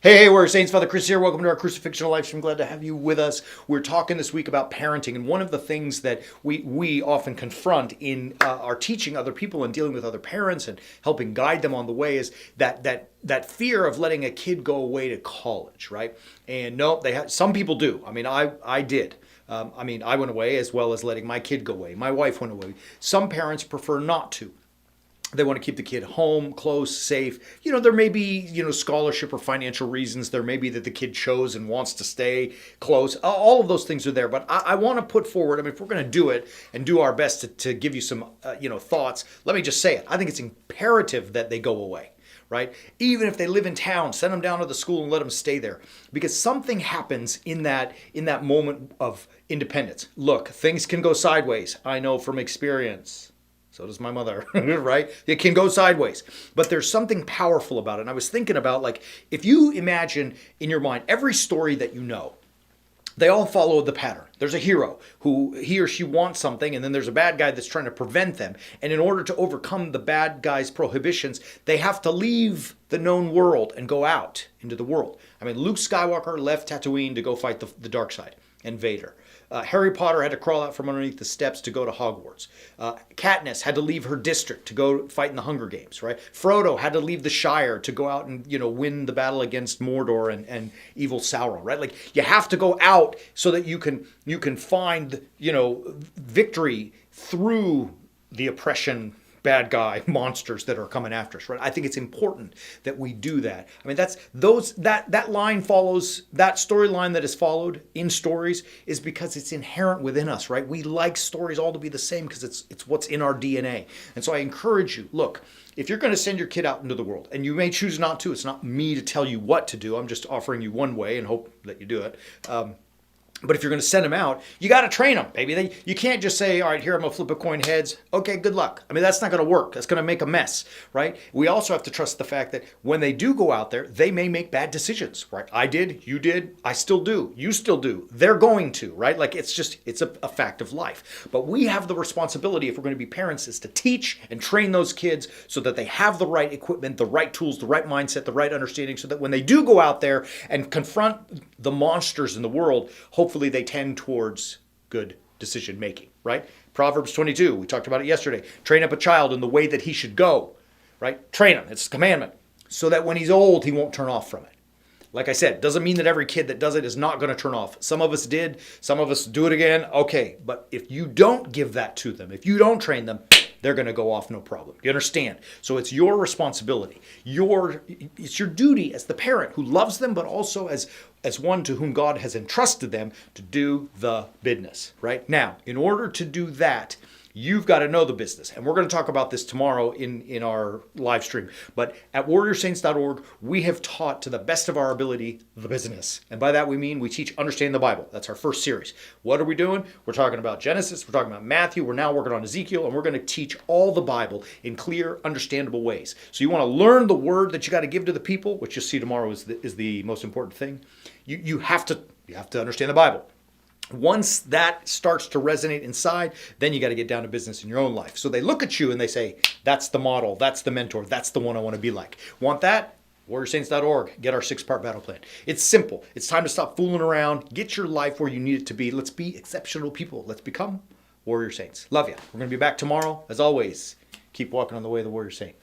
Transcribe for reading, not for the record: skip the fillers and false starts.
Hey, we're Saints. Father Chris here. Welcome to our Crucifixional live stream. Glad to have you with us. We're talking this week about parenting, and one of the things that we often confront in our teaching other people and dealing with other parents and helping guide them on the way is that fear of letting a kid go away to college, right? And no, some people do. I mean, I did. I went away as well as letting my kid go away. My wife went away. Some parents prefer not to. They want to keep the kid home, close, safe. There may be, scholarship or financial reasons. There may be that the kid chose and wants to stay close. All of those things are there. But I want to put forward, if we're going to do it and do our best to give you some, thoughts, let me just say it. I think it's imperative that they go away, right? Even if they live in town, send them down to the school and let them stay there. Because something happens in that moment of independence. Look, things can go sideways. I know from experience. So does my mother, right? It can go sideways. But there's something powerful about it. And I was thinking about, if you imagine in your mind every story that you know, they all follow the pattern. There's a hero who he or she wants something, and then there's a bad guy that's trying to prevent them. And in order to overcome the bad guy's prohibitions, they have to leave the known world and go out into the world. Luke Skywalker left Tatooine to go fight the dark side and Vader. Harry Potter had to crawl out from underneath the steps to go to Hogwarts. Katniss had to leave her district to go fight in the Hunger Games, right? Frodo had to leave the Shire to go out and, win the battle against Mordor and evil Sauron, right? You have to go out so that you can find, victory through the oppression, bad guy monsters that are coming after us, right? I think it's important that we do that. That line follows, that storyline that is followed in stories is because it's inherent within us, right? We like stories all to be the same because it's what's in our DNA. And so I encourage you, look, if you're going to send your kid out into the world, and you may choose not to, it's not me to tell you what to do. I'm just offering you one way and hope that you do it. But if you're going to send them out, you got to train them, baby. You can't just say, all right, here, I'm going to flip a coin heads. Okay, good luck. That's not going to work. That's going to make a mess, right? We also have to trust the fact that when they do go out there, they may make bad decisions, right? I did, you did, I still do, you still do. They're going to, right? It's a fact of life. But we have the responsibility, if we're going to be parents, is to teach and train those kids so that they have the right equipment, the right tools, the right mindset, the right understanding, so that when they do go out there and confront the monsters in the world, hopefully they tend towards good decision making, right? Proverbs 22, we talked about it yesterday. Train up a child in the way that he should go, right? Train him, it's a commandment, so that when he's old, he won't turn off from it. Like I said, doesn't mean that every kid that does it is not going to turn off. Some of us did, some of us do it again, okay. But if you don't give that to them, if you don't train them, they're going to go off no problem. You understand? So it's your responsibility. It's your duty as the parent who loves them, but also as one to whom God has entrusted them to do the business, right? Now, in order to do that, you've got to know the business. And we're going to talk about this tomorrow in our live stream. But at warriorsaints.org, we have taught to the best of our ability the business. And by that we mean we teach Understanding the Bible. That's our first series. What are we doing? We're talking about Genesis. We're talking about Matthew. We're now working on Ezekiel. And we're going to teach all the Bible in clear, understandable ways. So you want to learn the word that you got to give to the people, which you'll see tomorrow is the most important thing. You have to understand the Bible. Once that starts to resonate inside, then you got to get down to business in your own life. So they look at you and they say, that's the model, that's the mentor, that's the one I want to be like. Want that? warriorsaints.org. Get our 6-part battle plan. It's simple. It's time to stop fooling around. Get your life where you need it to be. Let's be exceptional people. Let's become warrior saints. Love you. We're going to be back tomorrow. As always, keep walking on the way of the warrior saint.